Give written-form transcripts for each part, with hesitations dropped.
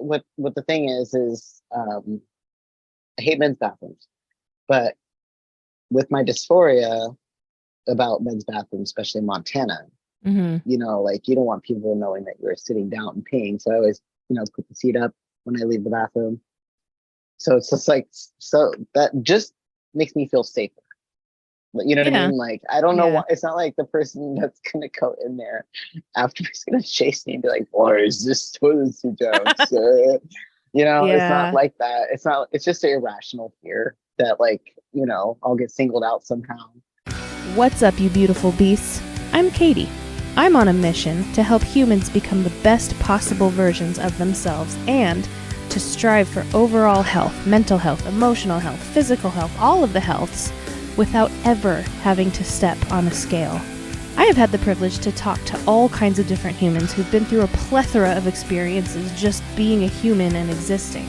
what the thing is I hate men's bathrooms, but with my dysphoria about men's bathrooms, especially in Montana, like you don't want people knowing that you're sitting down and peeing. So I always, put the seat up when I leave the bathroom. So it's just like, so that just makes me feel safer. You know what I mean? Like, I don't know why. It's not like the person that's going to go in there after is going to chase me and be like, why is this toilet seat down, sir? It's not like that. It's just an irrational fear that, like, I'll get singled out somehow. What's up, you beautiful beasts? I'm Katie. I'm on a mission to help humans become the best possible versions of themselves and to strive for overall health, mental health, emotional health, physical health, all of the healths, without ever having to step on a scale. I have had the privilege to talk to all kinds of different humans who've been through a plethora of experiences just being a human and existing.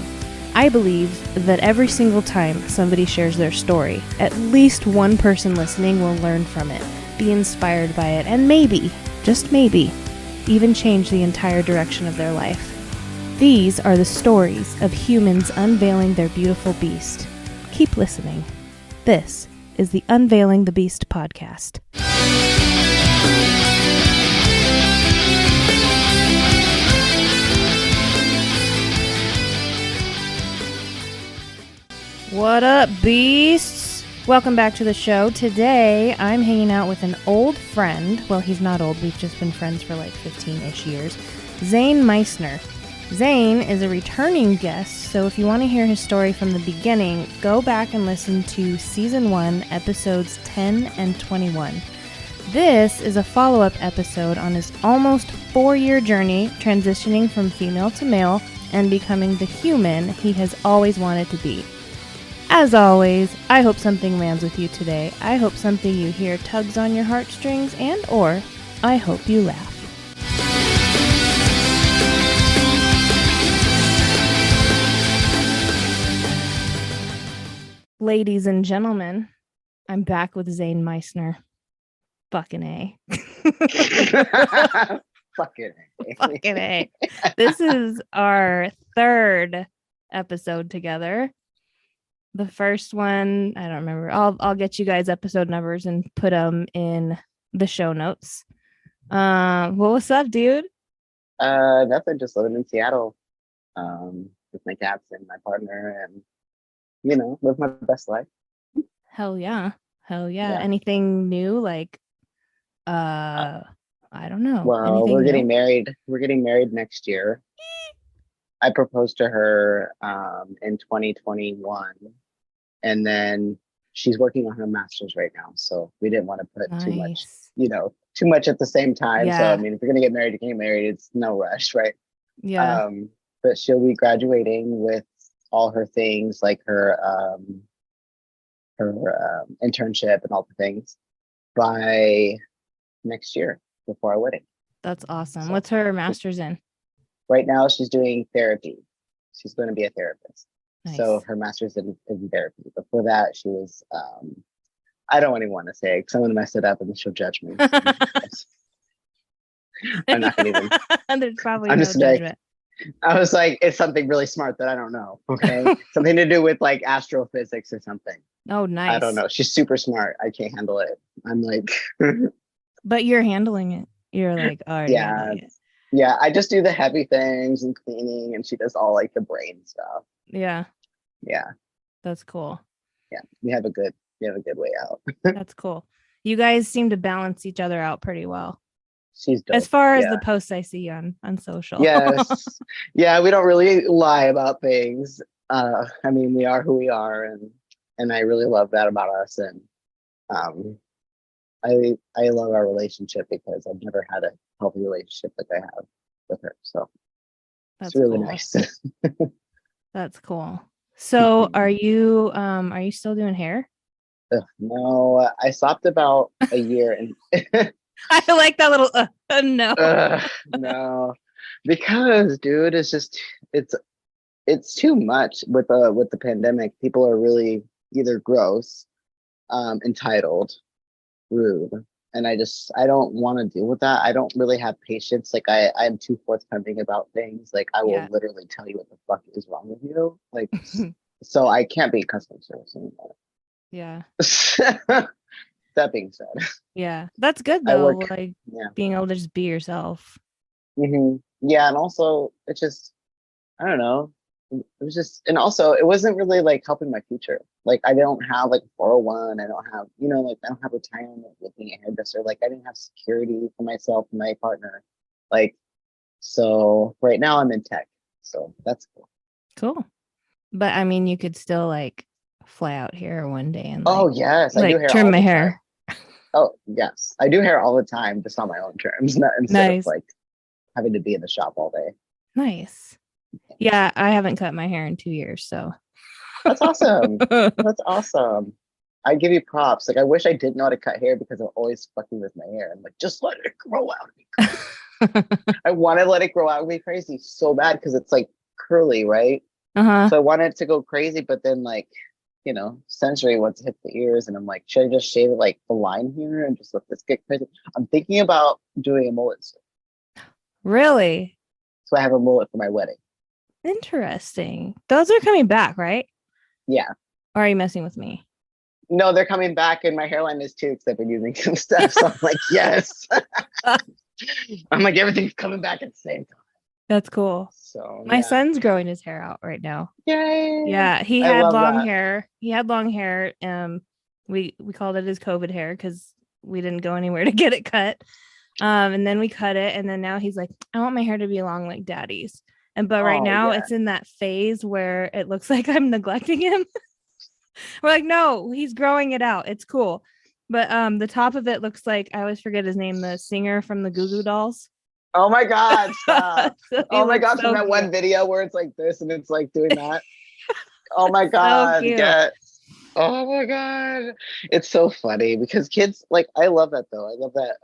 I believe that every single time somebody shares their story, at least one person listening will learn from it, be inspired by it, and maybe, just maybe, even change the entire direction of their life. These are the stories of humans unveiling their beautiful beast. Keep listening. This is the Unveiling the Beast podcast. What up, beasts? Welcome back to the show. Today, I'm hanging out with an old friend. Well, he's not old. We've just been friends for like 15-ish years. Zayn Meissner. Zayn is a returning guest, so if you want to hear his story from the beginning, go back and listen to Season 1, Episodes 10 and 21. This is a follow-up episode on his almost 4-year journey transitioning from female to male and becoming the human he has always wanted to be. As always, I hope something lands with you today. I hope something you hear tugs on your heartstrings, and or I hope you laugh. Ladies and gentlemen, I'm back with Zayn Meissner. Fucking A. Fucking A. Fucking A. This is our third episode together. The first one, I don't remember. I'll get you guys episode numbers and put them in the show notes. What's up, dude? Nothing. Just living in Seattle, with my cats and my partner, and live my best life. Hell yeah. Anything new? Like, I don't know. Well, Anything we're new? getting married. We're getting married next year. I proposed to her in 2021, and then she's working on her master's right now. So we didn't want to put too much at the same time. Yeah. So I mean, if you're gonna get married, you can get married. It's no rush, right? Yeah. But she'll be graduating with all her things, like her internship and all the things, by next year before our wedding. That's awesome. What's her master's in? Right now, she's doing therapy. She's going to be a therapist. Nice. So her master's in therapy. Before that, she was, I don't even want to say it because I'm going to mess it up and she'll judge me. I'm not going to even. There's probably no judgment. I was like, it's something really smart that I don't know. Okay. Something to do with like astrophysics or something. Oh, nice. I don't know. She's super smart. I can't handle it. I'm like. But you're handling it. You're like, oh, yeah. Yeah, I just do the heavy things and cleaning, and she does all like the brain stuff. Yeah. Yeah. That's cool. Yeah, we have a good way out. That's cool. You guys seem to balance each other out pretty well. She's dope. As far as the posts I see on social. Yes. Yeah, we don't really lie about things. I mean, we are who we are, and I really love that about us. And I love our relationship because I've never had a healthy relationship like I have with her. So it's really nice. That's cool. So are you still doing hair? No, I stopped about a year and I like that little no. No, because dude, it's too much with the pandemic. People are really either gross, entitled, rude, And I don't want to deal with that. I don't really have patience. Like I'm too forthcoming about things. Like I will Yeah. literally tell you what the fuck is wrong with you. Like so I can't be customer service anymore. Yeah. That being said, Yeah. That's good I though, work. like Yeah. being able to just be yourself. Yeah, and also it's just I don't know. It was just, and also it wasn't really like helping my future. Like I don't have like 401. I don't have, like I don't have retirement with being a hairdresser. Like I didn't have security for myself and my partner. Like, so right now I'm in tech. So that's cool. Cool. But I mean, you could still like fly out here one day and Oh yes, I do like hair trim all my the time. hair. Oh yes, I do hair all the time, just on my own terms, not instead of Nice. like having to be in the shop all day. Nice. Yeah, I haven't cut my hair in 2 years, so That's awesome. That's awesome. I give you props. Like I wish I did know how to cut hair because I'm always fucking with my hair. I'm like, just let it grow out. I want to let it grow out and be crazy so bad because it's like curly, right? uh-huh. So I wanted it to go crazy, but then like, sensory wants to hit the ears, and I'm like, should I just shave it like the line here and just let this get crazy? I'm thinking about doing a mullet, Really so I have a mullet for my wedding. interesting. Those are coming back, right? Yeah. Or are you messing with me? No, they're coming back, and my hairline is too, because I've been using some stuff. So I'm like, yes. I'm like, everything's coming back at the same time. That's cool. So My yeah. son's growing his hair out right now. Yay. Yeah, he I had love long that. hair. He had long hair. We called it his COVID hair because we didn't go anywhere to get it cut. And then we cut it, and then now he's like, I want my hair to be long like daddy's. But right Oh now yeah. it's in that phase where it looks like I'm neglecting him. We're like, no, he's growing it out. It's cool. But the top of it looks like I always forget his name, the singer from the Goo Goo Dolls. Oh my God, stop. So he Oh my looks God, from so that cute. one video where it's like this and it's like doing that. Oh my So God, cute. oh my God. It's so funny because kids, like, I love that though. I love that,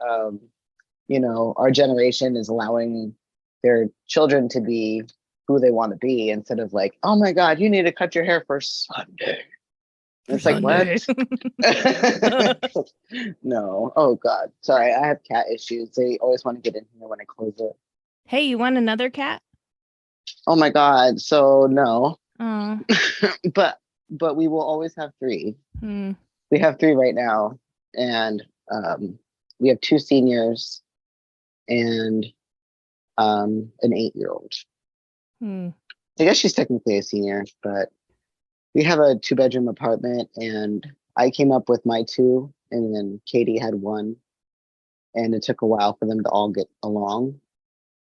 our generation is allowing their children to be who they want to be instead of like, oh my God, you need to cut your hair for Sunday. For It's like, what? Sunday. No. Oh God. Sorry, I have cat issues. They always want to get in here when I close it. Hey, you want another cat? Oh my God. So no. Oh. But we will always have three. Hmm. We have three right now. And we have two seniors and an 8-year-old. Hmm. I guess she's technically a senior, but we have a 2-bedroom apartment, and I came up with my two, and then Katie had one, and it took a while for them to all get along.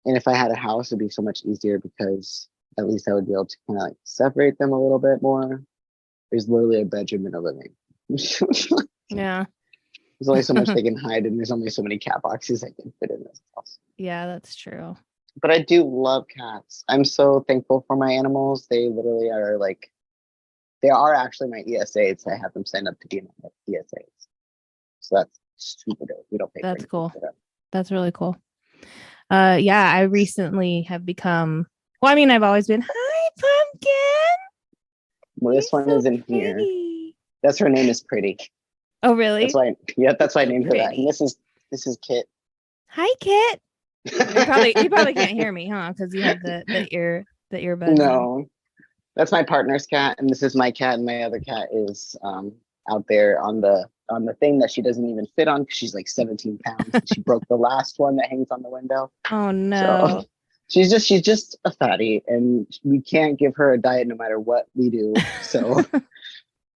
And if I had a house, it'd be so much easier because at least I would be able to kind of like separate them a little bit more. There's literally a bedroom and a living. There's Yeah. only so much they can hide, and there's only so many cat boxes I can fit in this house. Yeah, that's true. But I do love cats. I'm so thankful for my animals. They literally are like, they are actually my ESAs. I have them sign up to be my ESAs. So that's super dope. We don't pay for That's anything cool. for them. That's really cool. Yeah, I recently have become, well, I mean, I've always been, hi, Pumpkin. Well, this You're one so isn't here. pretty. That's her name is Pretty. Oh, really? That's why I So named her that. pretty. And this is Kit. Hi, Kit. You probably can't hear me, huh? Because you have the earbuds. No, that's my partner's cat, and this is my cat, and my other cat is out there on the thing that she doesn't even fit on because she's like 17 pounds. And she broke the last one that hangs on the window. Oh So no. she's just a fatty, and we can't give her a diet no matter what we do. So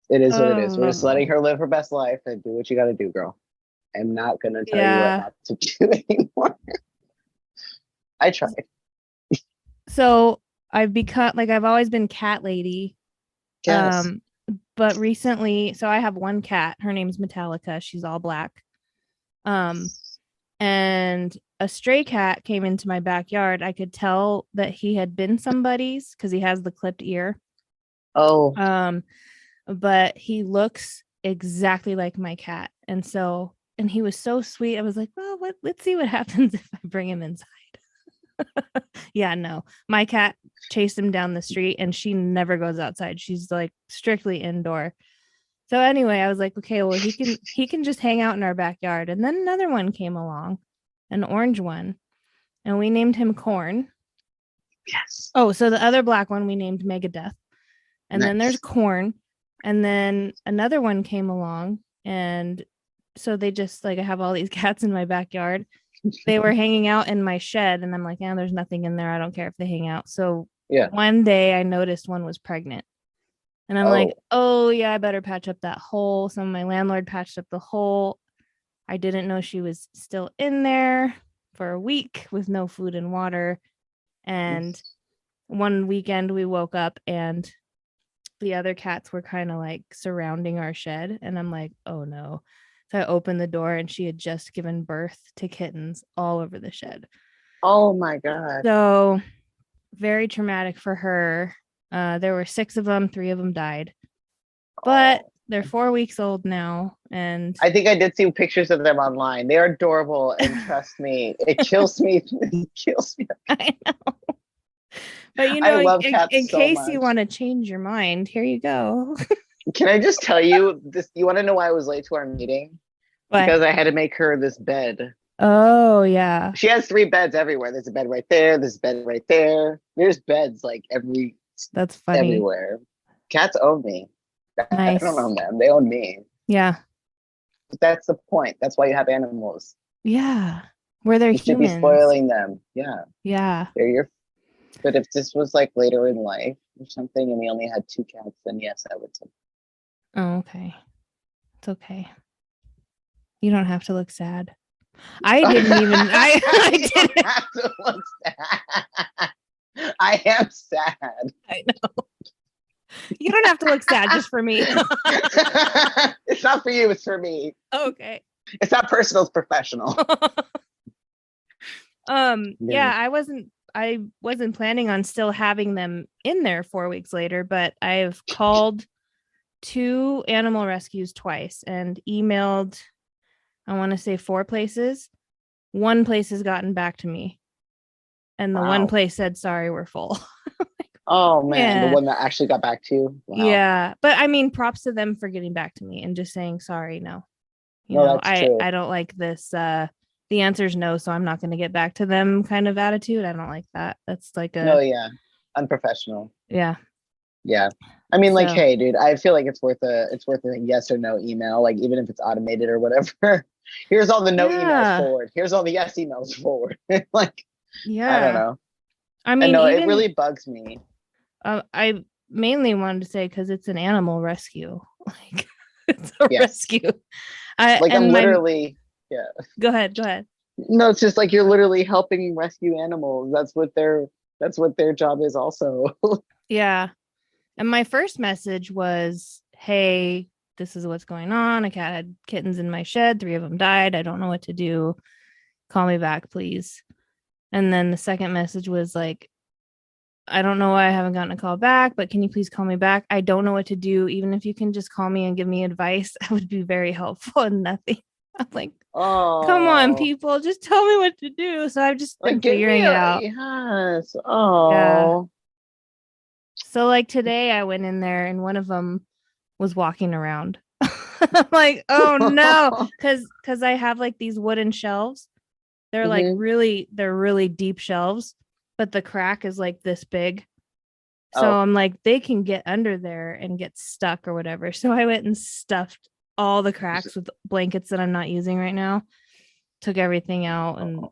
it is what it is. We're just letting her live her best life and do what you got to do, girl. I'm not gonna tell you what Yeah. not to do anymore. I tried. So I've become like I've always been cat lady. Yes. But recently, so I have one cat. Her name's Metallica. She's all black. And a stray cat came into my backyard. I could tell that he had been somebody's because he has the clipped ear. Oh. But he looks exactly like my cat. And he was so sweet. I was like, well, let's see what happens if I bring him inside. Yeah, no. My cat chased him down the street and she never goes outside. She's like strictly indoor. So anyway, I was like, okay, well, he can just hang out in our backyard. And then another one came along, an orange one, and we named him Corn. Yes. Oh, so the other black one we named Megadeth. And then there's Nice. Corn. And then another one came along. And so they just like, I have all these cats in my backyard. They were hanging out in my shed. And I'm like, yeah, there's nothing in there. I don't care if they hang out. So Yeah. one day I noticed one was pregnant. And I'm like, oh, yeah, I better patch up that hole. So my landlord patched up the hole. I didn't know she was still in there for a week with no food and water. And one weekend we woke up and the other cats were kind of like surrounding our shed. And I'm like, oh no. So I opened the door and she had just given birth to kittens all over the shed. Oh my God. So very traumatic for her. There were 6 of them, 3 of them died. But they're 4 weeks old now. And I think I did see pictures of them online. They are adorable. And trust me, it kills me. It kills me. I know. But I love cats in so case much. you want to change your mind, here you go. Can I just tell you this? You want to know why I was late to our meeting? What? Because I had to make her this bed. Oh, yeah. She has 3 beds everywhere. There's a bed right there. There's a bed right there. There's beds like That's funny. everywhere. Cats own me. Nice. I don't own them. They own me. Yeah. But that's the point. That's why you have animals. Yeah. Where they're You should humans. be spoiling them. Yeah. Yeah. They're your. But if this was like later in life or something, and we only had 2 cats, then yes, I would say. Oh, okay. It's okay. You don't have to look sad. I didn't even. I didn't have to look sad. I am sad. I know. You don't have to look sad just for me. It's not for you. It's for me. Okay. It's not personal. It's professional. Yeah, I wasn't planning on still having them in there 4 weeks later, but I've called 2 animal rescues twice and emailed, I want to say 4 places. One place has gotten back to me. And the one place said, sorry, we're full. Oh man, Yeah. the one that actually got back to you. Wow. Yeah, but I mean, props to them for getting back to me and just saying sorry. No, that's true. I don't like this. The answer's no, so I'm not going to get back to them kind of attitude. I don't like that. That's like unprofessional. Yeah. I mean, like, hey, dude, I feel like it's worth a yes or no email, like even if it's automated or whatever. Here's all the no emails forward. Here's all the yes emails forward. Like, I don't know. I mean, it really bugs me. I mainly wanted to say because it's an animal rescue. Like, it's a rescue. I'm literally, Go ahead. No, it's just like you're literally helping rescue animals. That's what their job is also. Yeah. And my first message was, hey, this is what's going on. A cat had kittens in my shed. 3 of them died. I don't know what to do. Call me back, please. And then the second message was like, I don't know why I haven't gotten a call back, but can you please call me back? I don't know what to do. Even if you can just call me and give me advice, that would be very helpful. And nothing. I'm like, come on, people, just tell me what to do. So I've just been figuring it out. Yes. Yeah. So like today I went in there and one of them was walking around. I'm like, oh no, because I have like these wooden shelves. They're like they're really deep shelves, but the crack is like this big. So I'm like, they can get under there and get stuck or whatever. So I went and stuffed all the cracks with blankets that I'm not using right now. Took everything out and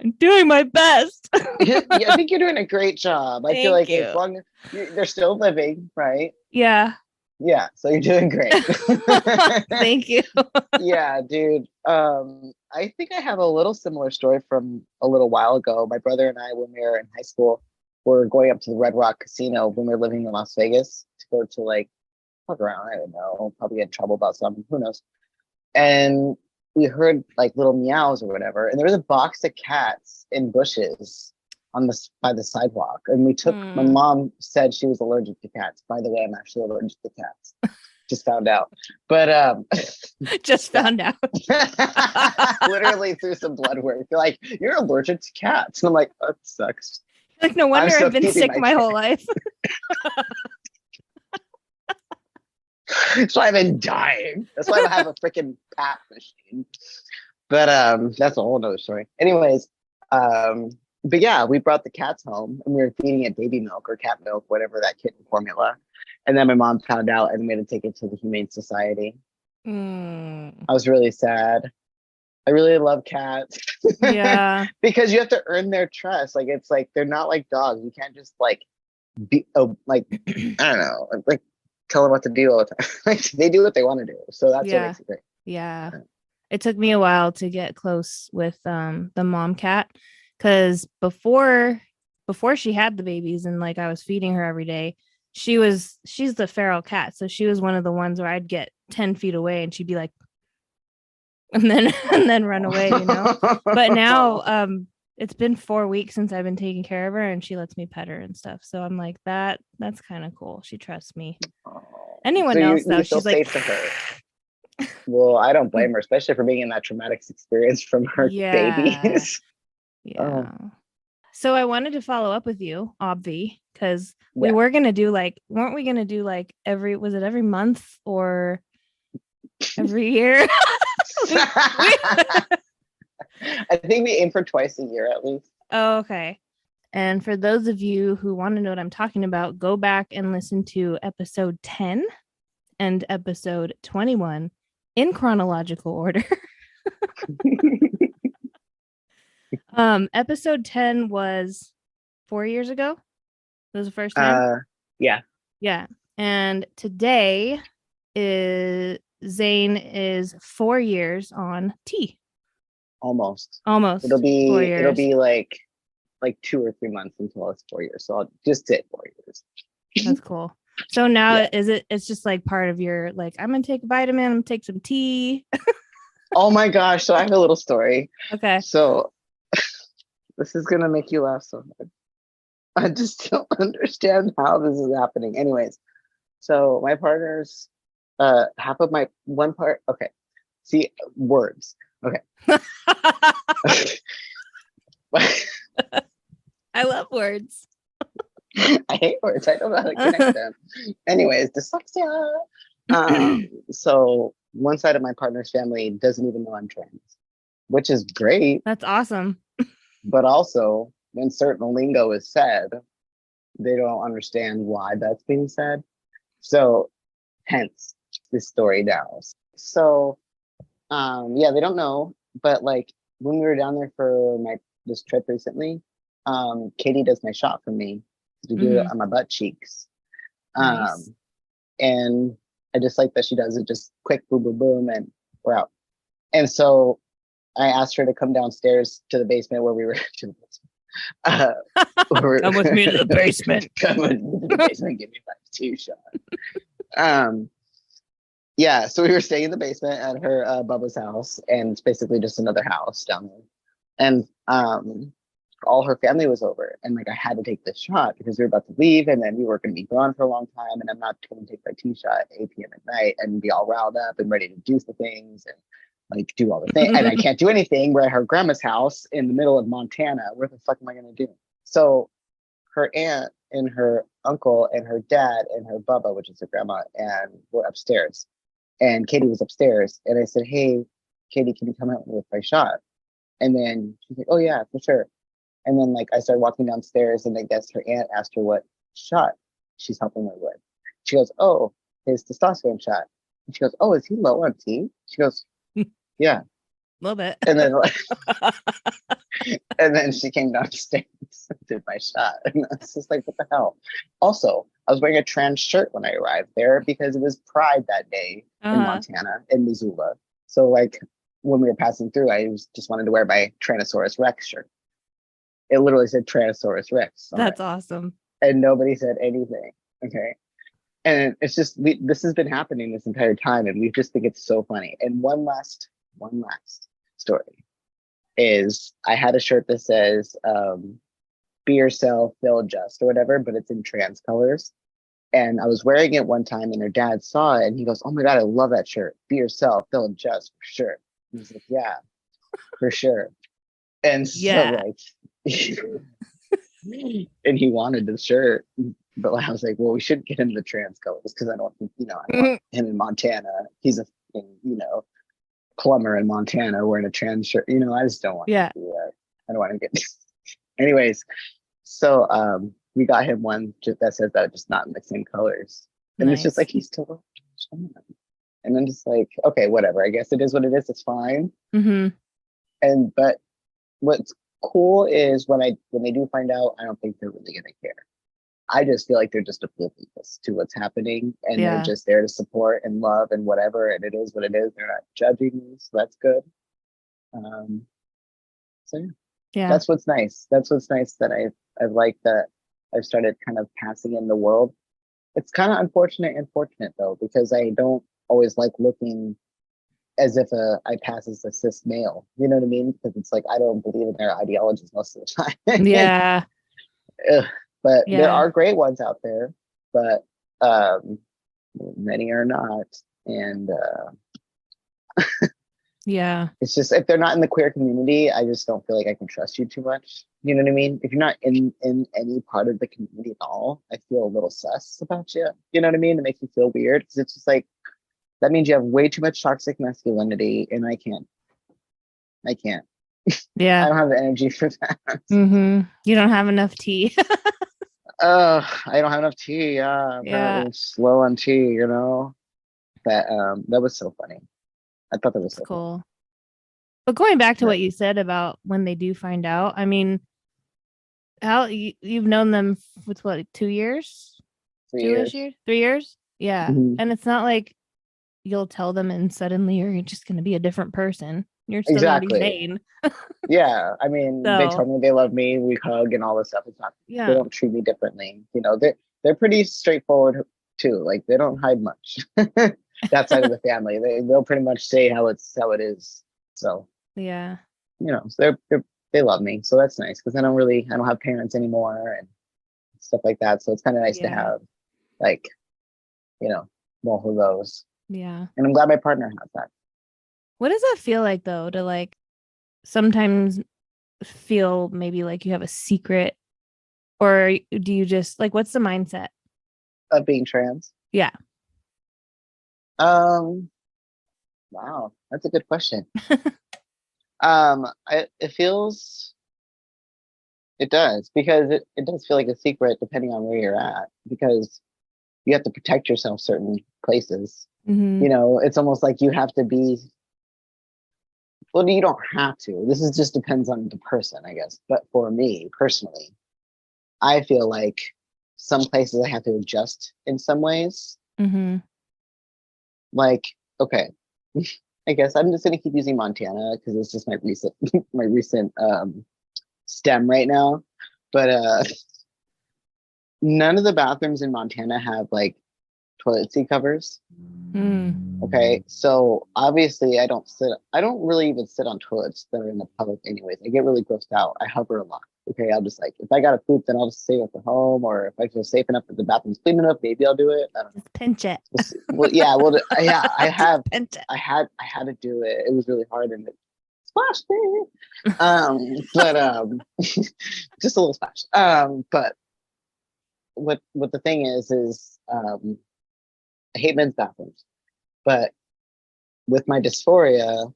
I'm doing my best. Yeah, I think you're doing a great job. I feel like as long as they're still living, right? Yeah. Yeah, so you're doing great. Thank you. Yeah, dude. I think I have a little similar story from a little while ago. My brother and I, when we were in high school, were going up to the Red Rock Casino when we were living in Las Vegas to go to like fuck around. I don't know, probably get in trouble about something. Who knows? And we heard like little meows or whatever, and there was a box of cats in bushes by the sidewalk, and we took. My mom said she was allergic to cats. By the way, I'm actually allergic to cats. Just found out, but just found out. Literally through some blood work. They're like, you're allergic to cats, and I'm like, that sucks. Like, no wonder I've been sick my whole life. That's why I've been dying. That's why I have a freaking pat machine. But that's a whole nother story. Anyways, but yeah, we brought the cats home and we were feeding it baby milk or cat milk, whatever that kitten formula. And then my mom found out and we had to take it to the Humane Society. I was really sad. I really love cats. Yeah. Because you have to earn their trust. Like it's like they're not like dogs. You can't just like be like I don't know, like tell them what to do all the time. Like they do what they want to do. So that's what makes it great. Yeah. It took me a while to get close with the mom cat because before she had the babies and like I was feeding her every day, she's the feral cat. So she was one of the ones where I'd get 10 feet away and she'd be like, and then run away, you know. But now it's been 4 weeks since I've been taking care of her and she lets me pet her and stuff. So I'm like, that's kind of cool. She trusts me. Anyone else though, she's like safe to her. Well, I don't blame her, especially for being in that traumatic experience from her babies. Yeah. So I wanted to follow up with you, Obvi, because we were gonna do weren't we gonna do like every month or every year? I think we aim for twice a year at least. Oh, okay. And for those of you who want to know what I'm talking about, go back and listen to episode 10 and episode 21 in chronological order. Episode 10 was 4 years ago. That was the first time. Yeah. And today Zayn is 4 years on T. Almost. It'll be like 2 or 3 months until it's 4 years. So I'll just say 4 years. That's cool. So now it's just like part of your like, I'm gonna take a vitamin, I'm gonna take some tea. Oh my gosh. So I have a little story. Okay. So this is gonna make you laugh so hard. I just don't understand how this is happening. Anyways, so my partner's half of my one part. Okay. See, words. Okay. I love words. I hate words. I don't know how to connect them. Anyways, dyslexia. So one side of my partner's family doesn't even know I'm trans, which is great. That's awesome. But also, when certain lingo is said, they don't understand why that's being said. So, hence this story now. So, they don't know. But like when we were down there for this trip recently, Katie does my shot for me to do it on my butt cheeks. Nice. And I just like that she does it just quick, boom, boom, boom, and we're out. And so I asked her to come downstairs to the basement where we were. Come with me to the basement. Come with the basement, give me my 2 shot. So we were staying in the basement at her Bubba's house, and it's basically just another house down there. And all her family was over, and like I had to take this shot because we were about to leave, and then we were going to be gone for a long time, and I'm not going to take my 2 shot at 8 p.m. at night and be all riled up and ready to do the things and like do all the things. And I can't do anything. We're at her grandma's house in the middle of Montana. Where the fuck am I going to do? So her aunt and her uncle and her dad and her Bubba, which is her grandma, and we're upstairs. And Katie was upstairs, and I said, "Hey, Katie, can you come out with my shot?" And then she's like, "Oh yeah, for sure." And then like I started walking downstairs, and I guess her aunt asked her what shot she's helping her with. She goes, "Oh, his testosterone shot." And she goes, "Oh, is he low on T?" She goes, "Yeah, a little bit." And then and then she came downstairs and did my shot, and I was just like, "What the hell?" Also, I was wearing a trans shirt when I arrived there because it was Pride that day in Montana, in Missoula. So like when we were passing through, I just wanted to wear my Tyrannosaurus Rex shirt. It literally said Tyrannosaurus Rex. That's awesome. And nobody said anything. Okay. And it's just, this has been happening this entire time, and we just think it's so funny. And one last story is I had a shirt that says, be yourself, feel just, or whatever, but it's in trans colors. And I was wearing it one time, and her dad saw it, and he goes, "Oh my God, I love that shirt. Be yourself, feel just, for sure." And he's like, "Yeah, for sure." And so like, and he wanted the shirt. But like, I was like, well, we should get into the trans colors because I don't think, I don't want him in Montana. He's a plumber in Montana wearing a trans shirt. I just don't want to do that. I don't want to get. Anyways, so we got him one that says that just not in the same colors, and it's just like he's still. And I'm just like, okay, whatever. I guess it is what it is. It's fine. But what's cool is when they do find out, I don't think they're really gonna care. I just feel like they're just oblivious to what's happening, and they're just there to support and love and whatever. And it is what it is. They're not judging me, so that's good. So that's what's nice. That's what's nice that I've liked that I've started kind of passing in the world. It's kind of unfortunate and fortunate though, because I don't always like looking as if I pass as a cis male. You know what I mean? Because it's like I don't believe in their ideologies most of the time. Yeah. But there are great ones out there, but many are not. And it's just if they're not in the queer community, I just don't feel like I can trust you too much. You know what I mean? If you're not in any part of the community at all, I feel a little sus about you. You know what I mean? It makes me feel weird because it's just like that means you have way too much toxic masculinity, and I can't. Yeah. I don't have the energy for that. You don't have enough tea. I don't have enough tea. Yeah. Slow on tea, that was so funny. I thought that was so cool. Funny. But going back to what you said about when they do find out, I mean, how you've known them with what, 2 years? 3 years. 3 years? Yeah. And it's not like you'll tell them and suddenly you're just going to be a different person. You're still exactly. Zayn. Yeah. I mean, they told me they love me. We hug and all this stuff. It's not, they don't treat me differently. They're pretty straightforward too. Like they don't hide much. That side of the family. They'll pretty much say how it is. So so they love me. So that's nice because I don't have parents anymore and stuff like that. So it's kind of nice to have both of those. Yeah. And I'm glad my partner has that. What does that feel like though, to sometimes feel maybe like you have a secret, or do you just what's the mindset of being trans? Yeah. Wow, that's a good question. It does because it does feel like a secret depending on where you're at, because you have to protect yourself certain places. It's almost like you have to be. Well, you don't have to. This just depends on the person, I guess. But for me personally, I feel like some places I have to adjust in some ways. Okay, I guess I'm just gonna keep using Montana because it's just my recent STEM right now. But none of the bathrooms in Montana have toilet seat covers. Okay, so obviously I don't really even sit on toilets that are in the public anyways. I get really grossed out. I hover a lot. Okay, I'll just if I gotta poop, then I'll just save it for home, or if I feel safe enough that the bathroom's clean enough, maybe I'll do it. I don't know. Just pinch it. I had to do it. It was really hard and it splashed me. But just a little splash. But what the thing is I hate men's bathrooms, but with my dysphoria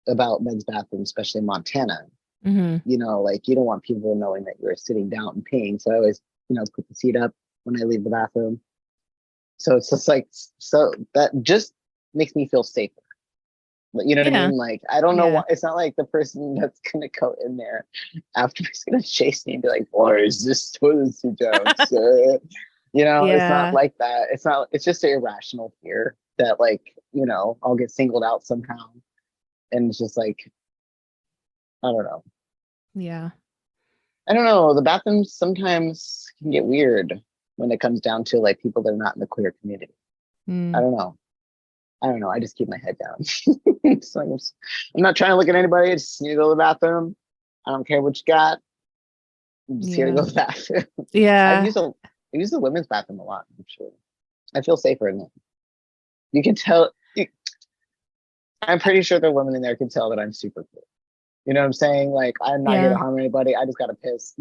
about men's bathrooms, especially in Montana, you don't want people knowing that you're sitting down and peeing. So I always, put the seat up when I leave the bathroom. So it's just so that just makes me feel safer. You know what I mean? I don't know why. It's not like the person that's going to go in there after is going to chase me and be like, why is this toilet seat down, sir? It's not like that. It's just an irrational fear that I'll get singled out somehow. And it's just I don't know. Yeah. I don't know. The bathrooms sometimes can get weird when it comes down to people that are not in the queer community. I don't know. I just keep my head down. I'm not trying to look at anybody. I just need to go to the bathroom. I don't care what you got. I'm just here to go to the bathroom. Yeah. I use the women's bathroom a lot, actually. I feel safer in it. You can tell. I'm pretty sure the women in there can tell that I'm super cool. You know what I'm saying? I'm not here to harm anybody. I just gotta piss.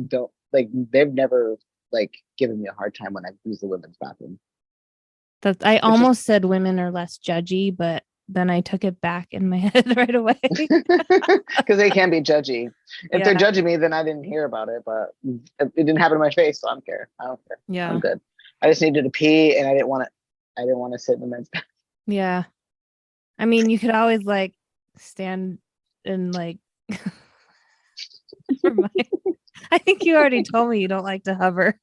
They've never like giving me a hard time when I use the women's bathroom. That I Which is almost said women are less judgy, but then I took it back in my head right away. because they can be judgy. If they're Yeah. judging me, then I didn't hear about it, but it didn't happen in my face, so I don't care. I don't care. Yeah. I'm good. I just needed to pee, and I didn't want to. I didn't want to sit in the men's bathroom. Yeah. I mean, you could always like stand and like never mind. I think you already told me you don't like to hover.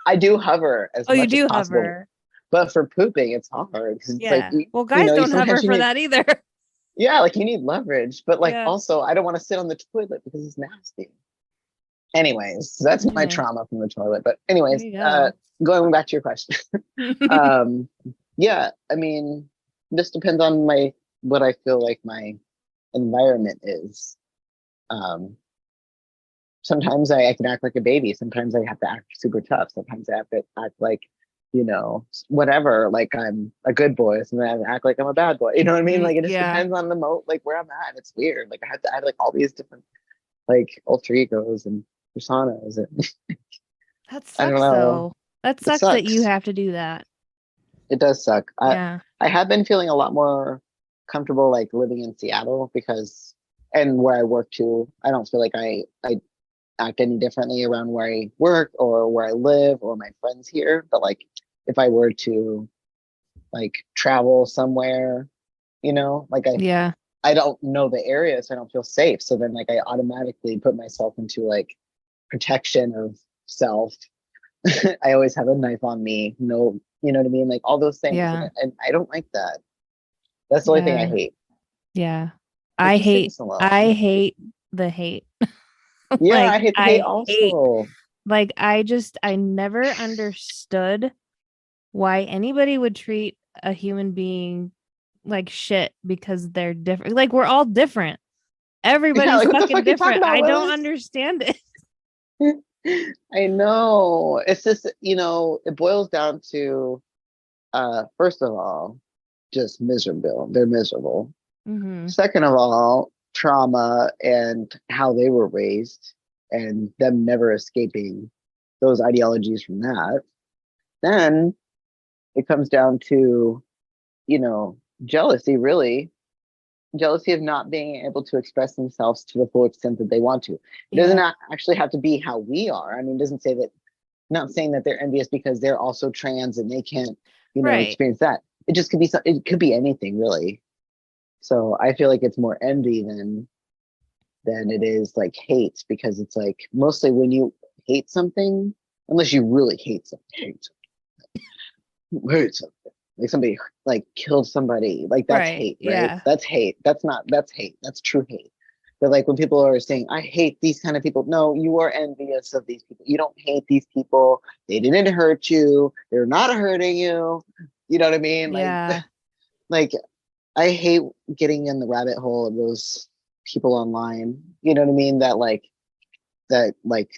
I do hover as Oh, you much as do possible, hover. but for pooping, it's hard because it's like Yeah. Well, guys don't hover sometimes you for need, that either. yeah, like you need leverage, but like Yeah. also I don't want to sit on the toilet because it's nasty. Anyways, so that's my Yeah. trauma from the toilet. But There anyways, you go. going back to your question. um yeah, I mean, this depends on my what I feel like my environment is. um Sometimes I can act like a baby, sometimes I have to act super tough, sometimes I have to act like, whatever, like I'm a good boy, sometimes I act like I'm a bad boy, you know what I mean? Like it just Yeah. depends on the like where I'm at. It's weird, like I have like all these different like alter egos and personas, and That I don't sucks know. though. That It sucks that you sucks. have to do that. It does suck. Yeah. I have been feeling a lot more comfortable like living in Seattle because, and where I work too. I don't feel like I act any differently around where I work or where I live or my friends here. But like if I were to like travel somewhere, like Yeah. I don't know the area, so I don't feel safe. So then like I automatically put myself into like protection of self. I always have a knife on me. No, you know what I mean? Like all those things. Yeah. And I don't like that. That's the only thing I Yeah. hate. Yeah. Like I just leave hate us alone. I hate the hate. Yeah, Like I hate the hate I hate also. like I never understood why anybody would treat a human being like shit because they're different. Like we're all different. Yeah, Everybody's like what the fucking fuck are you talking different. about, I don't Willis? understand it. I know. It's just, it boils down to first of all, just miserable. They're miserable. Mm-hmm. Second of all, trauma and how they were raised and them never escaping those ideologies from that. Then it comes down to, jealousy, really. Jealousy of not being able to express themselves to the full extent that they want to. It doesn't Yeah. actually have to be how we are. I mean, it doesn't say that, not saying that they're envious because they're also trans and they can't, Right. experience that. It just could be, it could be anything really. So I feel like it's more envy than it is like hate, because it's like mostly when you hate something, unless you really hate something, like somebody like killed somebody, like that's Right. hate, right? Yeah. That's hate. That's hate. That's true hate. But like when people are saying, I hate these kind of people, no, you are envious of these people. You don't hate these people. They didn't hurt you. They're not hurting you. You know what I mean? Like, Yeah. like I hate getting in the rabbit hole of those people online. You know what I mean? That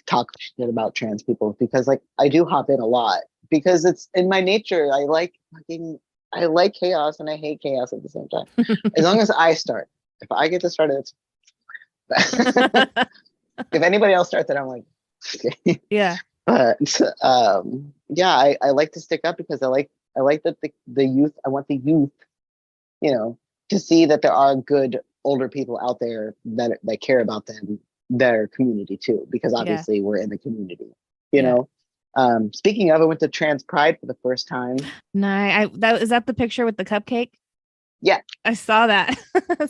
talk shit about trans people, because like I do hop in a lot because it's in my nature. I like chaos and I hate chaos at the same time. As long as I start, if I get to start it, if anybody else starts it, I'm like, okay. Yeah. But yeah, I like to stick up because I like that the youth. I want the youth, to see that there are good older people out there that care about them, their community too, because Yeah. obviously we're in the community, Yeah. Speaking of, I went to Trans Pride for the first time. Nah, that is that the picture with the cupcake? Yeah. I saw that.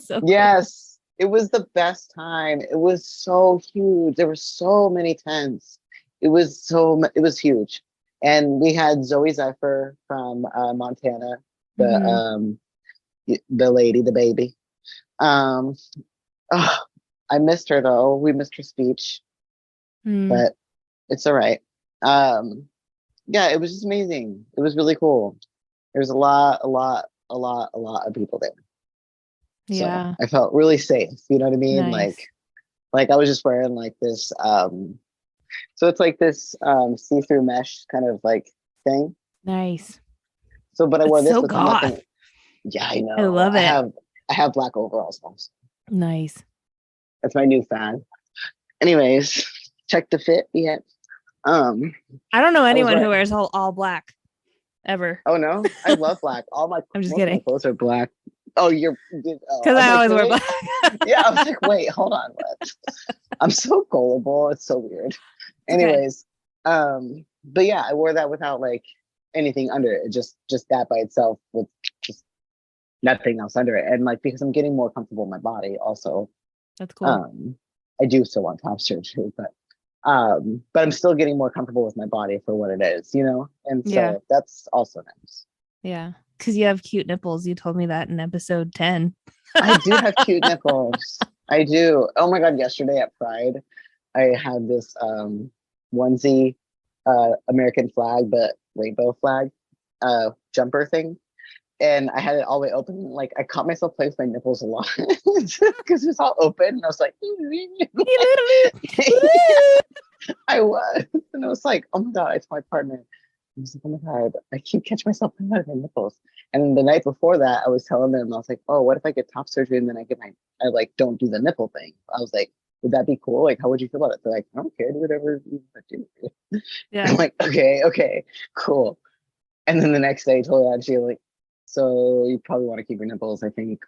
So cool. Yes. It was the best time. It was so huge. There were so many tents. It was huge. And we had Zoe Zephyr from Montana, the Mm-hmm. the lady, the baby. Um, oh, I missed her though. We missed her speech, Mm. but it's all right. Um, yeah, it was just amazing. It was really cool. There's a lot of people there. So Yeah. I felt really safe. You know what I mean? Nice. Like I was just wearing like this. So it's like this see-through mesh kind of like thing. Nice. So, but I It's wore this so with nothing. goth. Yeah, I I know. love it. I have black overalls also. Nice. That's my new fad. Anyways, check the fit. Yeah. I don't know anyone who right. wears all black ever. Oh no, I love black. I'm just Most of my kidding. clothes are black. Oh, Because I was I like, always wear really? black. Yeah, I was like, wait, hold on, what? I'm so gullible. It's so weird. It's okay. Anyways, but yeah, I wore that without like anything under it. Just that by itself with just nothing else under it. And like because I'm getting more comfortable in my body also. That's cool. I do still want top surgery, but I'm still getting more comfortable with my body for what it is, you know? And so that's also nice. Yeah. Because you have cute nipples. You told me that in episode 10. I do have cute nipples. I do. Oh my god, yesterday at Pride, I had this onesie American flag, but rainbow flag jumper thing. And I had it all the way open. Like I caught myself playing with my nipples a lot because it's all open. And I was like, I was. And I was like, oh my god, I told my partner. I was like, oh my god, I keep catching myself playing with my nipples. And the night before that, I was telling them, I was like, oh, what if I get top surgery and then I like don't do the nipple thing? I was like, would that be cool? Like, how would you feel about it? They're like, I don't care, do whatever you want to do. Yeah. I'm like, okay, cool. And then the next day, I told her, and she was like, so you probably want to keep your nipples, I think.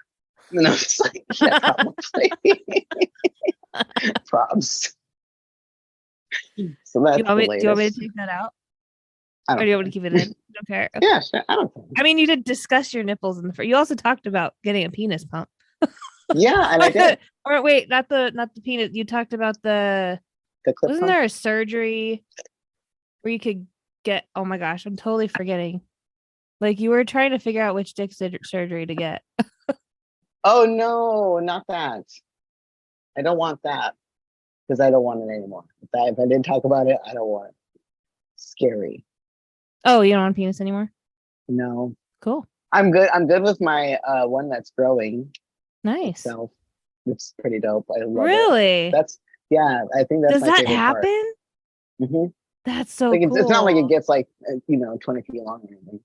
And I was like, yeah, probably. Probs. So that's Do you want me latest. to take that out? Or do you want me to keep it in? Don't care. Okay. Yeah, sure. I don't care. I mean, you did discuss your nipples in the first. You also talked about getting a penis pump. Yeah, and I did. Or wait, not the penis. You talked about The clip wasn't pump? there a surgery where you could get? Oh my gosh, I'm totally forgetting. Like you were trying to figure out which dick surgery to get. Oh no, not that. I don't want that because I don't want it anymore. If I didn't talk about it, I don't want it. Scary. Oh, you don't want a penis anymore? No. Cool. I'm good. I'm good with my one that's growing. Nice. Itself. It's pretty dope. I love really? it. I think that's Does my that favorite happen? Mm-hmm. That's so like cool. It's not like it gets like 20 feet long or anything,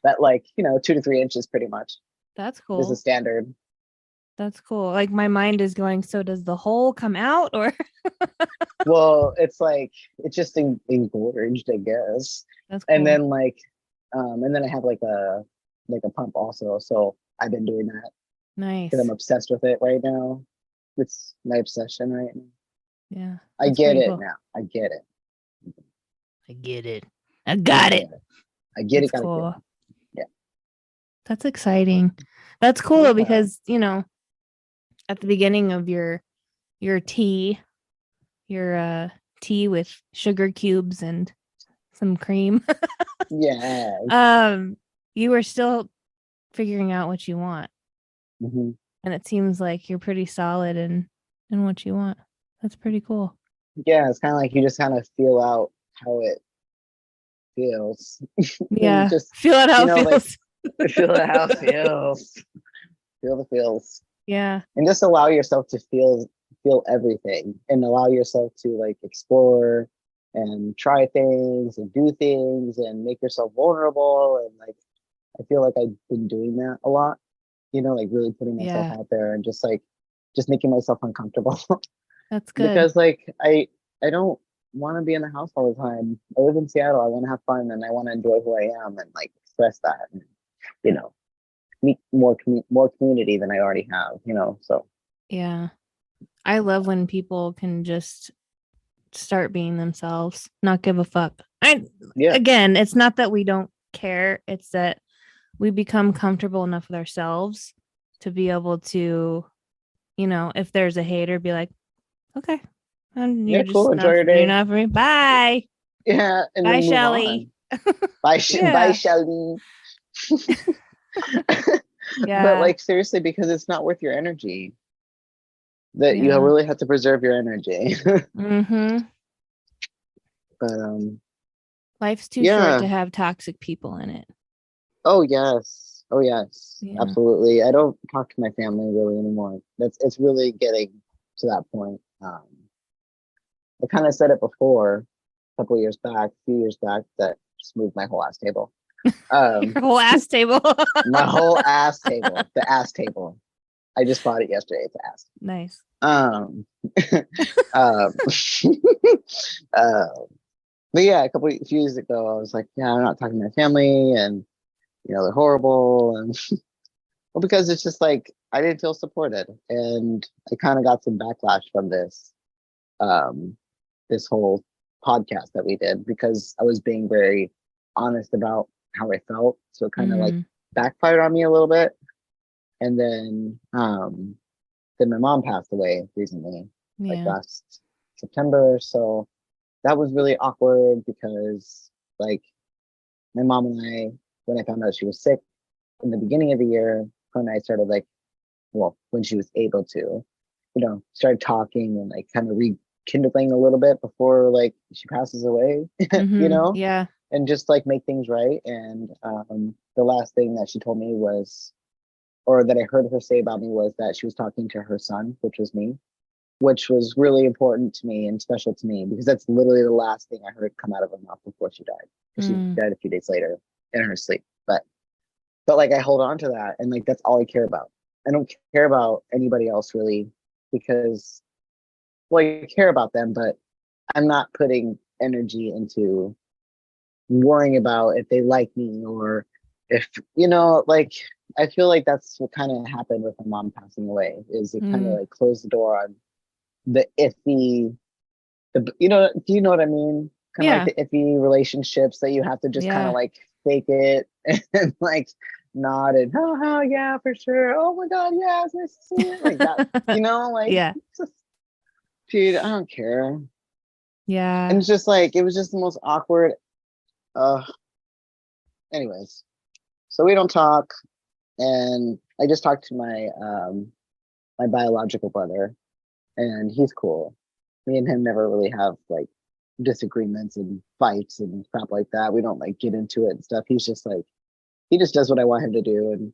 but like 2 to 3 inches pretty much. That's cool. Is a standard. That's cool. Like my mind is going. So does the hole come out or? Well, it's like it's just engorged, I guess. That's cool. And then and then I have like a pump also. So I've been doing that. Nice. Because I'm obsessed with it right now. It's my obsession right now. Yeah. I get it now. I get it. I get it. I got it. I get That's it. Cool. Yeah. That's exciting. That's cool though, because at the beginning of your tea, your tea with sugar cubes and some cream. Yeah. You were still figuring out what you want. Mm-hmm. And it seems like you're pretty solid in what you want. That's pretty cool. Yeah, it's kind of like you just kind of feel out how it feels. Yeah, just feel out how it feels. Like, feel out how it feels. Feel the feels. Yeah. And just allow yourself to feel everything and allow yourself to like explore and try things and do things and make yourself vulnerable. And like I feel like I've been doing that a lot, like really putting myself out there and just making myself uncomfortable. That's good. Because like I don't want to be in the house all the time. I live in Seattle. I want to have fun and I want to enjoy who I am and like express that and meet more community than I already have, so. Yeah. I love when people can just start being themselves, not give a fuck. Again, it's not that we don't care. It's that we become comfortable enough with ourselves to be able to, if there's a hater, be like, okay. And you're cool. Enjoy your day. You're not for me. Bye. Yeah. And bye, Shelly. Bye, Shelly. Yeah. But like seriously, because it's not worth your energy. That you really have to preserve your energy. Mm-hmm. But life's too short to have toxic people in it. Oh yes. Yeah. Absolutely. I don't talk to my family really anymore. It's really getting to that point. I kind of said it before a few years back, that just moved my whole ass table. Your whole ass table. My whole ass table. The ass table. I just bought it yesterday. It's ass. Nice. But yeah, few years ago, I was like, yeah, I'm not talking to my family, and they're horrible, and well, because it's just like I didn't feel supported, and I kind of got some backlash from um, this whole podcast that we did because I was being very honest about how I felt, so it kind of like backfired on me a little bit, and then my mom passed away recently, like Yeah. last September, so that was really awkward because like my mom and I, when I found out she was sick in the beginning of the year, her and I started like, well, when she was able to, started talking and like kind of rekindling a little bit before like she passes away, Yeah. and just like make things right. And the last thing that she told me was, or that I heard her say about me, was that she was talking to her son, which was me, which was really important to me and special to me because that's literally the last thing I heard come out of her mouth before she died. She died a few days later in her sleep. But like I hold on to that, and like that's all I care about. I don't care about anybody else really because, well, I care about them, but I'm not putting energy into worrying about if they like me or if like I feel like that's what kind of happened with my mom passing away. Is it kind of like closed the door on the iffy, do you know what I mean? Kind of like the iffy relationships that you have to just kind of like fake it and like nod and oh yeah, for sure. Oh my God, yeah, it's nice to see you. Like that, like just, dude, I don't care. Yeah. And it's just like it was just the most awkward. Anyways, so we don't talk, and I just talked to my biological brother, and he's cool. Me and him never really have like disagreements and fights and crap like that. We don't like get into it and stuff. He's just like, he just does what I want him to do, and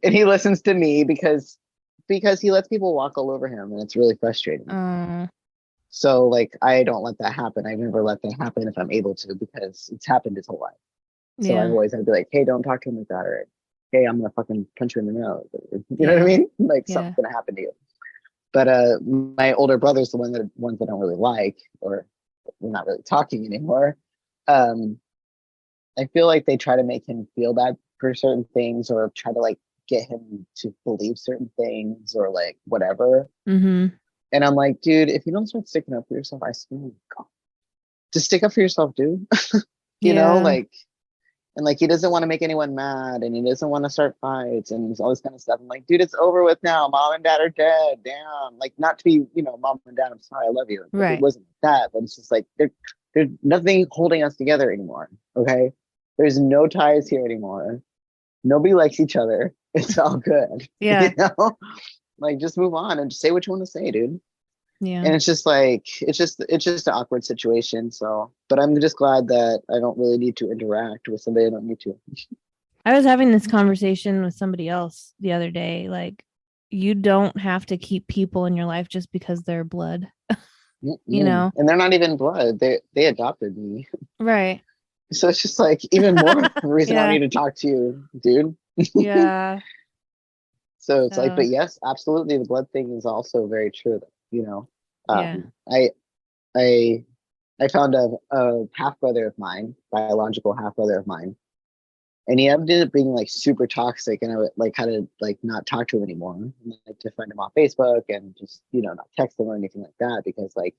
and he listens to me because he lets people walk all over him, and it's really frustrating. So like I don't let that happen. I've never let that happen if I'm able to because it's happened his whole life. So I've always had to be like, hey, don't talk to him like that, or hey, I'm gonna fucking punch you in the nose. You know what I mean? Like something's gonna happen to you. But my older brother's the ones that I don't really like, or we're not really talking anymore. I feel like they try to make him feel bad for certain things, or try to like get him to believe certain things, or like whatever. And I'm like, dude, if you don't start sticking up for yourself, I swear to God, just stick up for yourself, dude. Like, and like he doesn't want to make anyone mad, and he doesn't want to start fights and all this kind of stuff. I'm like, dude, it's over with now. Mom and dad are dead. Damn. Like, not to be, mom and dad, I'm sorry, I love you. Like, it wasn't that, but it's just like there's nothing holding us together anymore. Okay. There's no ties here anymore. Nobody likes each other. It's all good. Like just move on and just say what you want to say, dude. Yeah. And it's just like it's just an awkward situation. So, but I'm just glad that I don't really need to interact with somebody I don't need to. I was having this conversation with somebody else the other day. Like, you don't have to keep people in your life just because they're blood. And they're not even blood. They adopted me. Right. So it's just like even more reason I need to talk to you, dude. Yeah. So it's like, but yes, absolutely, the blood thing is also very true. I found a half brother of mine, biological half brother of mine, and he ended up being like super toxic, and I would like had to like not talk to him anymore, and, like to friend him off Facebook and just not text him or anything like that because like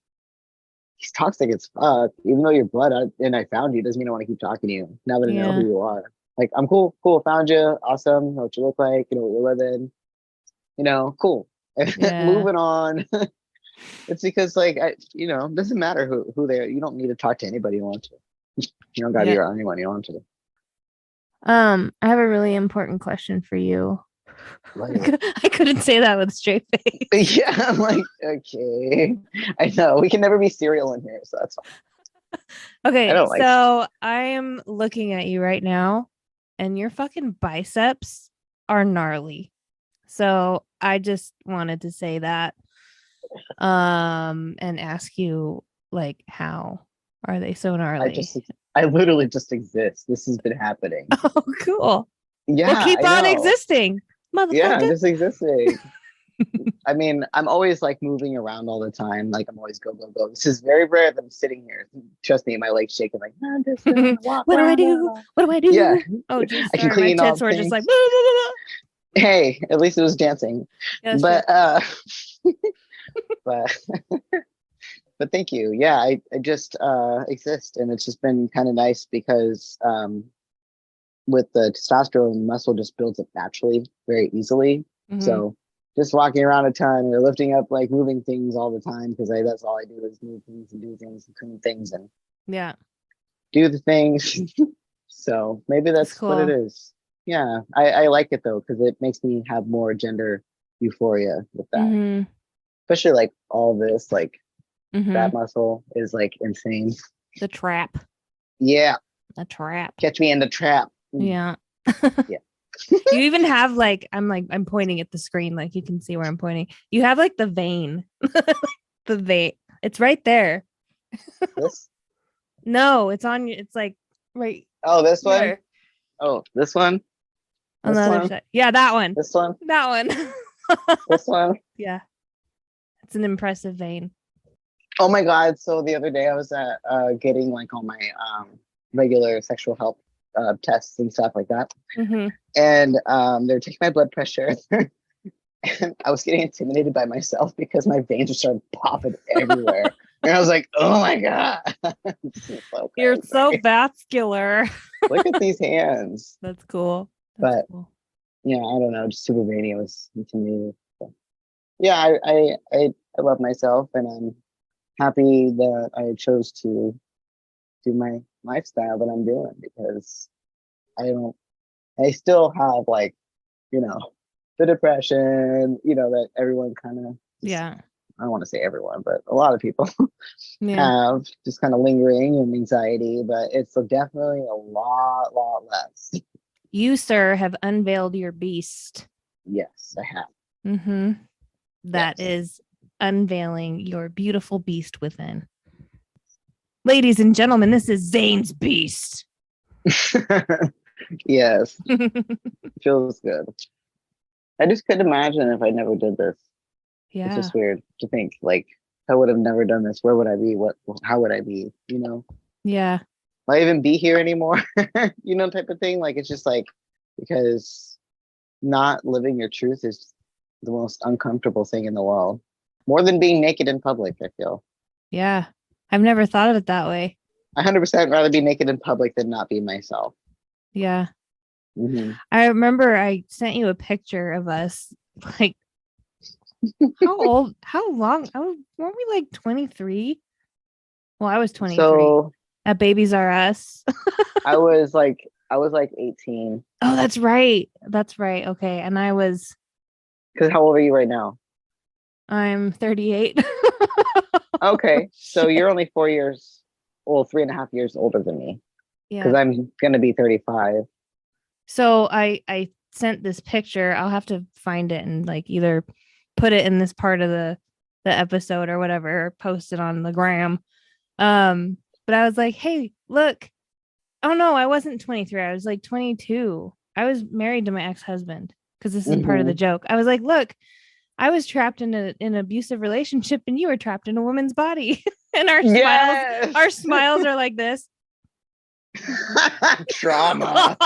he's toxic as fuck. Even though you're blood and I found you doesn't mean I want to keep talking to you now that I know who you are. Like I'm cool, found you, awesome, know what you look like, what you're living, cool. Moving on. It's because like it doesn't matter who they are. You don't need to talk to anybody you want to. You don't gotta be around anyone you want to. I have a really important question for you. I couldn't say that with a straight face. Yeah, I'm like, okay. I know we can never be serial in here, so that's fine. Okay, so I am looking at you right now, and your fucking biceps are gnarly. So I just wanted to say that, and ask you, like, how are they so gnarly? I literally just exist. This has been happening. Oh, cool. Yeah, well, keep on existing, motherfucker. Yeah, I'm just existing. I mean, I'm always like moving around all the time. Like I'm always go, go, go. This is very rare that I'm sitting here. Trust me, my legs shaking like, I'm just gonna walk What do I around. do? What do I Yeah, do? Oh, just I can sorry, my clean all tits were just like. things. Hey, at least it was dancing. Yeah, that's But true. but but thank you. Yeah, I just exist, and it's just been kind of nice because with the testosterone, muscle just builds up naturally, very easily. Mm-hmm. So just walking around a ton or lifting up, like moving things all the time, because that's all I do is move things and do things and clean things and Yeah, do the things. So maybe that's that's what it cool. is. Yeah, I like it though, because it makes me have more gender euphoria with that. Mm-hmm. Especially like all this, like Mm-hmm. that muscle is like insane. The trap. Yeah, The trap. catch me in the trap. Yeah. Yeah. You even have I'm pointing at the screen, like you can see where I'm pointing. You have like the vein. The vein. It's right there. This? No, it's on you. It's like right Oh, this one? here Oh, this one? on the This other one? side. Yeah, that one. This one? That one. This one? Yeah. It's an impressive vein. Oh my God. So the other day I was at getting like all my regular sexual health tests and stuff like that. Mm-hmm. And they were taking my blood pressure. And I was getting intimidated by myself because my veins just started popping everywhere. And I was like, oh my God. So You're so crazy. vascular. Look at these hands. That's cool. That's But cool. yeah, I don't know. Just super veiny. I was intimidated. So, yeah, I love myself and I'm happy that I chose to do my lifestyle that I'm doing because I don't, I still have like, you know, the depression, that everyone kind of, Yeah. I don't want to say everyone, but a lot of people Yeah. have just kind of lingering and anxiety, but it's definitely a lot less. You, sir, have unveiled your beast. Yes, I have. Mm-hmm. That Yes. is unveiling your beautiful beast within. Ladies and gentlemen, this is Zayn's beast. Yes, feels good. I just couldn't imagine if I never did this. It's Yeah. just weird to think like I would have never done this. Where would I be? How would I be? Yeah. Will I even be here anymore? Type of thing. Like it's just like because not living your truth is the most uncomfortable thing in the world. More than being naked in public, I feel. Yeah. I've never thought of it that way. 100% rather be naked in public than not be myself. Yeah. Mm-hmm. I remember I sent you a picture of us. Like, how old? How long? Weren't we like 23? Well, I was 23. So At Babies R Us. I was like 18. Oh, that's right. That's right. Okay. And Because how old are you right now? I'm 38. Okay, so you're only 4 years, well, 3.5 years older than me. Yeah. Because I'm gonna be 35. So I sent this picture. I'll have to find it and like either put it in this part of the episode or whatever, or post it on the gram. But I was like, hey, look. Oh no, I wasn't 23. I was like 22. I was married to my ex-husband because this isn't part of the Mm-hmm. joke. I was like, look, I was trapped in an abusive relationship and you were trapped in a woman's body. And Yes. our smiles are like this. Trauma.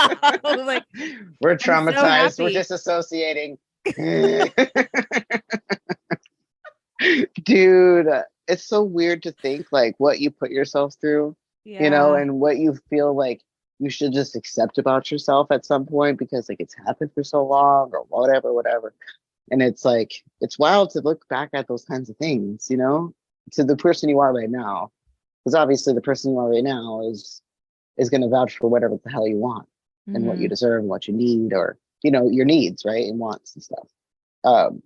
Like, We're I'm so traumatized. We're happy. disassociating. Dude, it's so weird to think like what you put yourself through, Yeah. and what you feel like you should just accept about yourself at some point because like it's happened for so long or whatever. And it's like it's wild to look back at those kinds of things, to the person you are right now. Because obviously the person you are right now is going to vouch for whatever the hell you want and what you Mm-hmm. deserve and what you need or your needs, right, and wants and stuff. um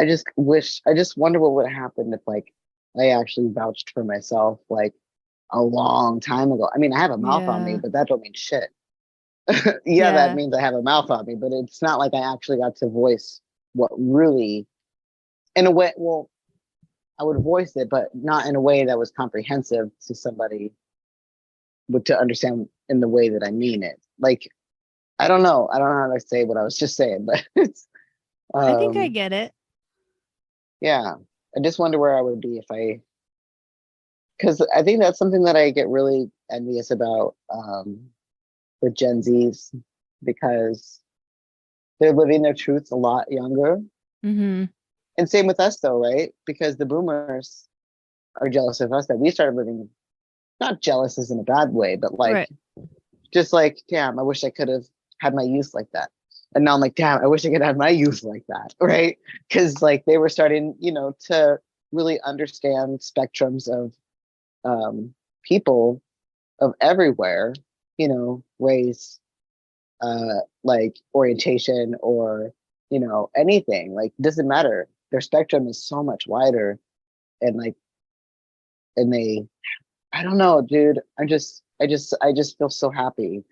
I just wonder what would have happened if like I actually vouched for myself like a long time ago. I mean, I have a mouth on me, Yeah. but that don't mean shit. Yeah, that Yeah. means I have a mouth on me, but it's not like I actually got to voice what really, in a way, well, I would voice it, but not in a way that was comprehensive to somebody to understand in the way that I mean it. Like, I don't know. I don't know how to say what I was just saying, but it's, I think I um, get it. Yeah. I just wonder where I would be if because I think that's something that I get really envious about with Gen Zs because they're living their truths a lot younger. Mm-hmm. And same with us though, right? Because the boomers are jealous of us that we started living, not jealous as in a bad way, but like Right. just like, damn, I wish I could have had my youth like that. And now I'm like, damn, I wish I could have my youth like that, right? Because like they were starting, to really understand spectrums of people of everywhere, race, like orientation or, anything. Like, it doesn't matter. Their spectrum is so much wider. And like, and they, I don't know, dude. I just feel so happy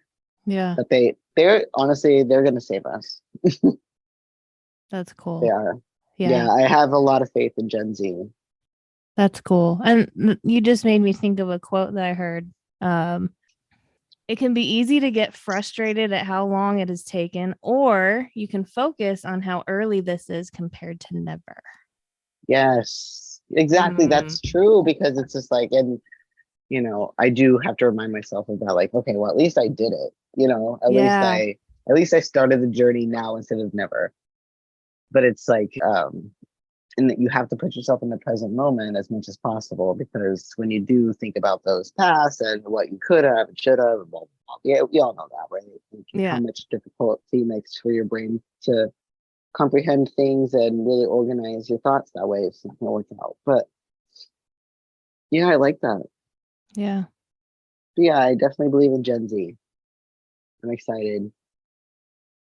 Yeah. that they're honestly, they're going to save us. That's They cool. are. Yeah. Yeah, I have a lot of faith in Gen Z. That's cool. And you just made me think of a quote that I heard. Um, it can be easy to get frustrated at how long it has taken, or you can focus on how early this is compared to never. Yes, exactly. Mm, That's true because it's just like, and I do have to remind myself of that. Like, okay, well, at least I did it. yeah. At least I started the journey now instead of never. But it's like, and that you have to put yourself in the present moment as much as possible because when you do think about those past and what you could have and should have, well, yeah, we all know that, right? Like how Yeah. much difficulty it makes for your brain to comprehend things and really organize your thoughts that way. It's not gonna work out. But yeah, I like that. Yeah. But yeah, I definitely believe in Gen Z. I'm excited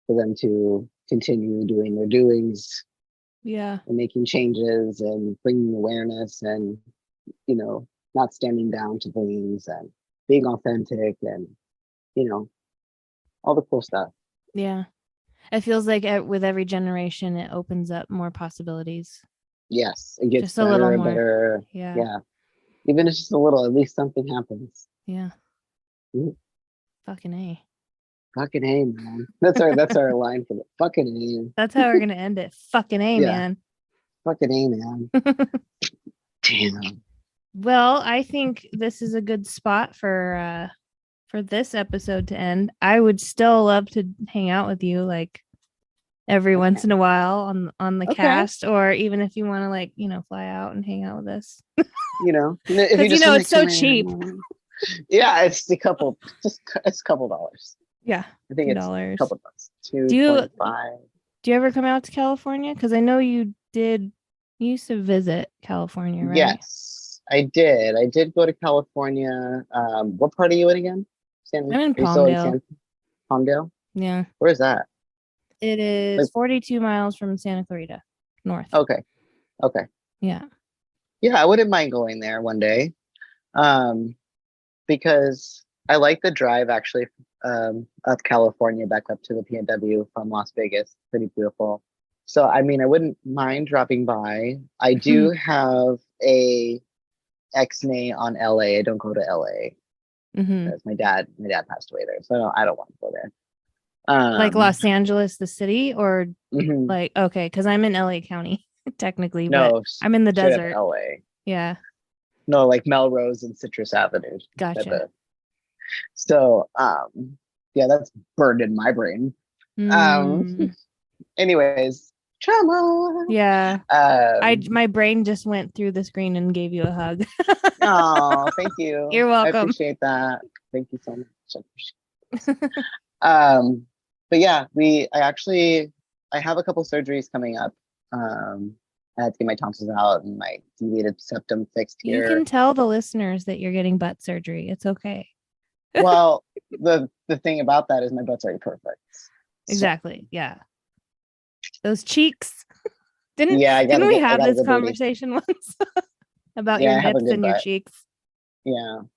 for them to continue doing their doings Yeah. and making changes and bringing awareness and you know not standing down to things and being authentic and you know all the cool stuff. Yeah. It feels like with every generation, it opens up more possibilities. Yes, it gets Just a little better and more. better. Yeah. Yeah, even if it's just a little, at least something happens. Yeah. Mhm. Fucking A. Fucking A, man. That's our line for the fucking A. That's how we're going to end it. Fucking A, Yeah, man. fucking A, man. Damn. Well, I think this is a good spot for this episode to end. I would still love to hang out with you like every once Okay. in a while on the Okay. cast, or even if you want to like, fly out and hang out with us. If you Cuz just want to it's so come in, cheap. yeah, it's a couple dollars. Yeah. I think it's a $2. couple bucks. Do you 2.5. do you ever come out to California? Cuz I know you used to visit California, right? Yes, I did. I did go to California. What part are you in again? I'm in Are you still in Palmdale. San Palmdale? Yeah. Where is that? It is Like, 42 miles from Santa Clarita North. okay, okay. Yeah. Yeah, I wouldn't mind going there one day. Um, because I like the drive actually up California back up to the PNW from Las Vegas. Pretty beautiful. So I mean, I wouldn't mind dropping by. I do have a X-nay on LA. I don't go to LA Mhm. because my dad passed away there, so I don't want to go there. Like Um, Los Angeles, the city, or mhm. like, okay, because I'm in LA County technically, but No, I'm in the straight up desert. LA. Yeah, No, like Melrose and Citrus Avenue type gotcha. of. So, yeah, that's burned in my brain. Um, Mm, anyways, trauma. yeah, I Um, my brain just went through the screen and gave you a hug. oh, thank you. You're I welcome. appreciate that. Thank you so much. I appreciate it. But yeah, I have a couple surgeries coming up. I had to get my tonsils out and my deviated septum fixed You can here. tell the listeners that you're getting butt surgery. It's okay. Well, the thing about that is my butt's already perfect. So Exactly. Yeah. Those cheeks. Didn't yeah, didn't we I have got a this good booty. conversation once about Yeah, your I have a nips good and your butt. cheeks? Yeah, So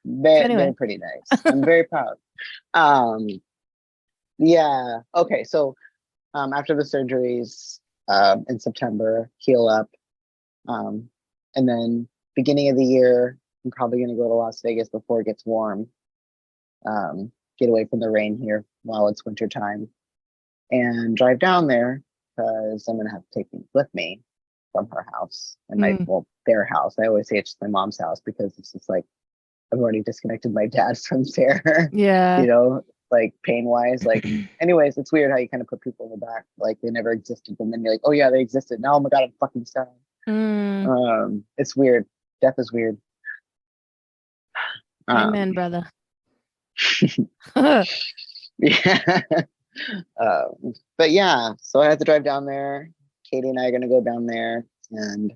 they're anyway. pretty nice. I'm very proud. Um, yeah. Okay, so after the surgeries in September, heal up, um, and then beginning of the year, I'm probably gonna go to Las Vegas before it gets warm. Get away from the rain here while it's winter time, and drive down there because I'm gonna have to take things with me. from her house and their house. I always say it's just my mom's house because it's just like I've already disconnected my dad from there. Yeah. You know, like pain wise. Like, anyways, it's weird how you kind of put people in the back like they never existed, and then you're like, oh yeah, they existed. Now, oh my god, I'm fucking sad. It's weird. Death is weird. Amen, brother. Yeah. But yeah, so I had to drive down there. Katie and I are gonna go down there, and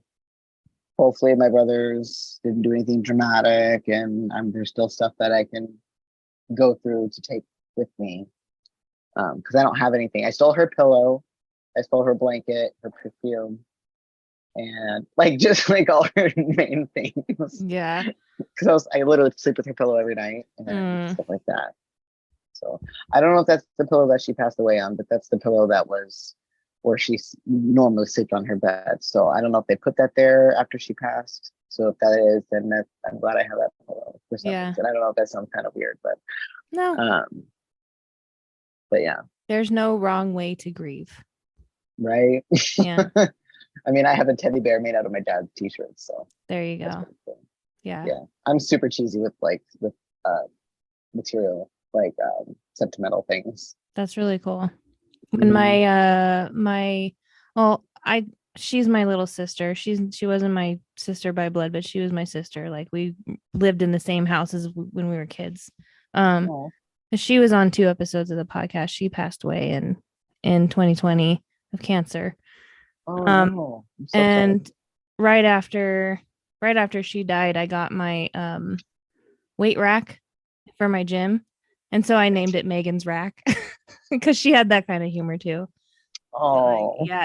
hopefully my brothers didn't do anything dramatic, and there's still stuff that I can go through to take with me. Because I don't have anything. I stole her pillow, I stole her blanket, her perfume, and like just like all her main things. Yeah. Because I literally sleep with her pillow every night and stuff like that. So I don't know if that's the pillow that she passed away on, but that's the pillow that was where she normally slept on her bed. So I don't know if they put that there after she passed. So if that is, then I'm glad I have that pillow for some reason. I don't know if that sounds kind of weird, but no. But yeah, there's no wrong way to grieve, right? Yeah. I mean, I have a teddy bear made out of my dad's t-shirts, so there you go. Cool. Yeah, I'm super cheesy with material, like sentimental things. That's really cool. When she's my little sister. She wasn't my sister by blood, but she was my sister. Like, we lived in the same house as when we were kids. She was on 2 episodes of the podcast. She passed away in 2020 of cancer. No. So and sorry. right after she died, I got my weight rack for my gym, and so I named it Megan's Rack because she had that kind of humor too.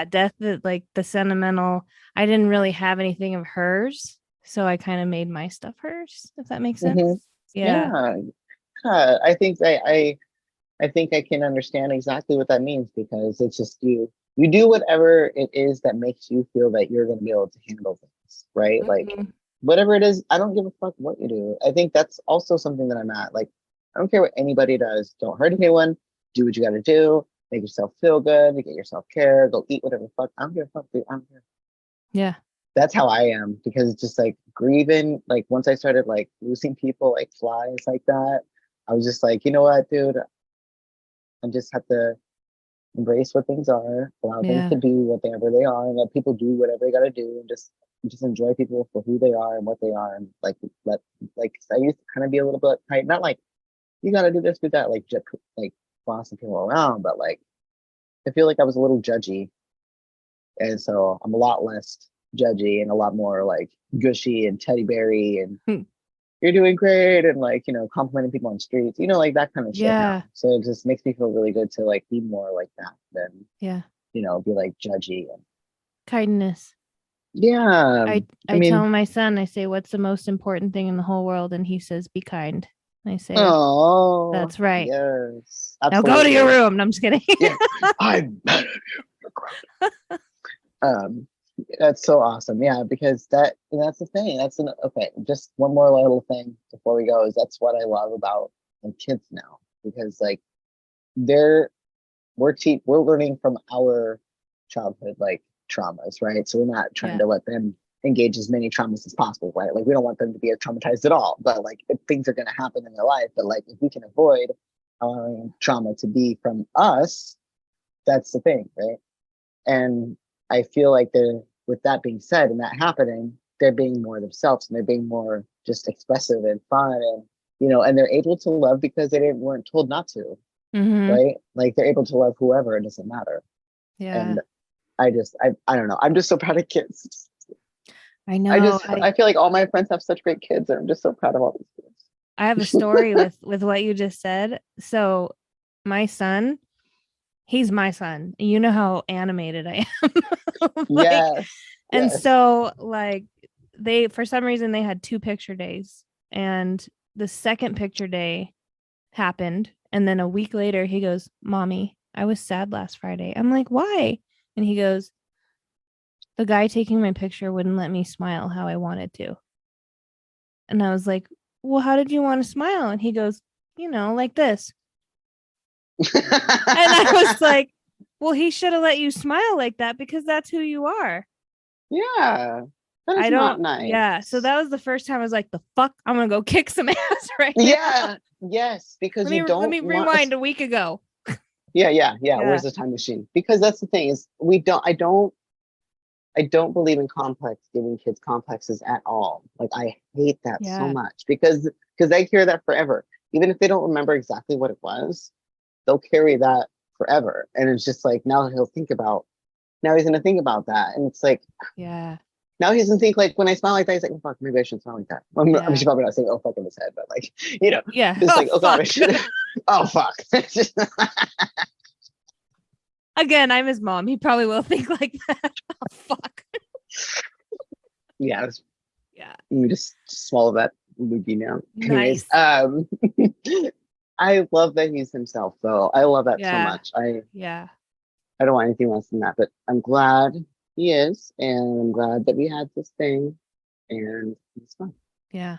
Death, like the sentimental. I didn't really have anything of hers, so I kind of made my stuff hers, if that makes sense. Mm-hmm. Yeah. I think I think I can understand exactly what that means, because it's just you do whatever it is that makes you feel that you're going to be able to handle things, right? Like, whatever it is, I don't give a fuck what you do. I think that's also something that I'm at. Like, I don't care what anybody does. Don't hurt anyone. Do what you got to do. Make yourself feel good. Get yourself care. Go eat whatever the fuck. I don't give a fuck, dude. I don't care. Yeah. That's how I am, because it's just like grieving. Like, once I started like losing people, like flies like that, I was just like, you know what, dude? I just have to embrace what things are, allow things to be whatever they are, and let people do whatever they got to do, and just enjoy people for who they are and what they are, and like I used to kind of be a little bit tight, not like you got to do this, do that, like just like bossing people around, but like I feel like I was a little judgy, and so I'm a lot less judgy and a lot more like gushy and teddy berry and you're doing great, and like, you know, complimenting people on streets, you know, like that kind of shit. Now. So it just makes me feel really good to like be more like that than you know, be like judgy and kindness. Yeah. I tell my son, I say, what's the most important thing in the whole world? And he says, be kind. I say, oh, that's right. Yes. Absolutely. Now go to your room. No, I'm just kidding. Yeah. That's so awesome. Yeah, because that's the thing. Okay. Just one more little thing before we go is that's what I love about like kids now, because like we're learning from our childhood like traumas, right? So we're not trying to let them engage as many traumas as possible, right? Like we don't want them to be traumatized at all, but like if things are going to happen in their life, but like if we can avoid allowing trauma to be from us, that's the thing, right? And I feel like with that being said and that happening, they're being more themselves and they're being more just expressive and fun, and you know, and they're able to love because they weren't told not to, right? Like they're able to love whoever, it doesn't matter. And I don't know. I'm just so proud of kids. I know. I feel like all my friends have such great kids, and I'm just so proud of all these kids. I have a story with what you just said. So my son, he's my son. You know how animated I am. Yes. And so like for some reason they had 2 picture days, and the second picture day happened. And then a week later he goes, Mommy, I was sad last Friday. I'm like, why? And he goes, the guy taking my picture wouldn't let me smile how I wanted to. And I was like, well, how did you want to smile? And he goes, you know, like this. And I was like, well, he should have let you smile like that because that's who you are. Yeah. That is I not don't. nice. Yeah. So that was the first time I was like, the fuck, I'm gonna go kick some ass right now. Yeah. Yes. Because Let me rewind a week ago. Yeah. Yeah. Where's the time machine? Because that's the thing is I don't believe in giving kids complexes at all. Like I hate that so Yeah. much because they hear that forever. Even if they don't remember exactly what it was, they'll carry that forever. And it's just like now he's gonna think about that. And it's like Yeah. now he doesn't think like when I smile like that, he's like, oh fuck, maybe I shouldn't smile like that. I'm Yeah. probably not saying oh fuck in his head, but like, Yeah. it's Oh, like, oh god, I fuck. should oh fuck. Again, I'm his mom. He probably will think like that. Oh, fuck. Yeah, Yeah. you just swallow that loogie now. Nice. Anyways, I love that he's himself though. I love that so Yeah. much. I Yeah. don't want anything less than that, but I'm glad he is, and I'm glad that we had this thing, and it's fun. Yeah.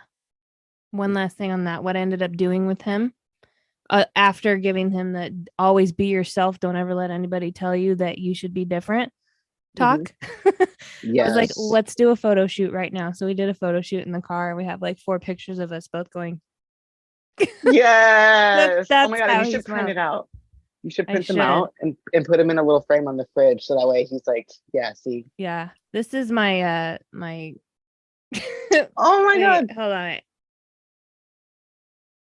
One last thing on that. What I ended up doing with him after giving him that always be yourself, don't ever let anybody tell you that you should be different talk. Yes. I was like, let's do a photo shoot right now. So we did a photo shoot in the car. We have like 4 pictures of us both going. Yes. That's oh my god, how you should he's print well. it out. You should I print them should. out and put them in a little frame on the fridge so that way he's like, yeah, see. Yeah. This is my my Oh my god. hold on.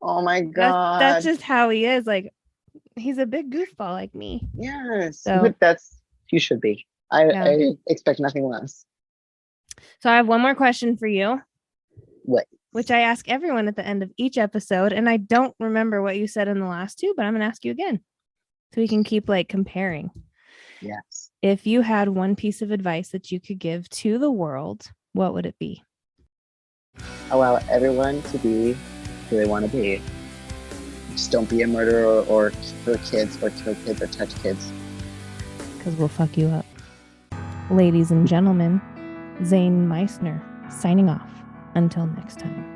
Oh my god. That's just how he is. Like he's a big goofball like me. Yes. So you should be. I expect nothing less. So I have one more question for you. What? Which I ask everyone at the end of each episode. And I don't remember what you said in the last 2, but I'm going to ask you again. So we can keep like comparing. Yes. If you had one piece of advice that you could give to the world, what would it be? Allow everyone to be who they want to be. Just don't be a murderer or hurt kids or kill kids or touch kids. Because we'll fuck you up. Ladies and gentlemen, Zayn Meissner signing off. Until next time.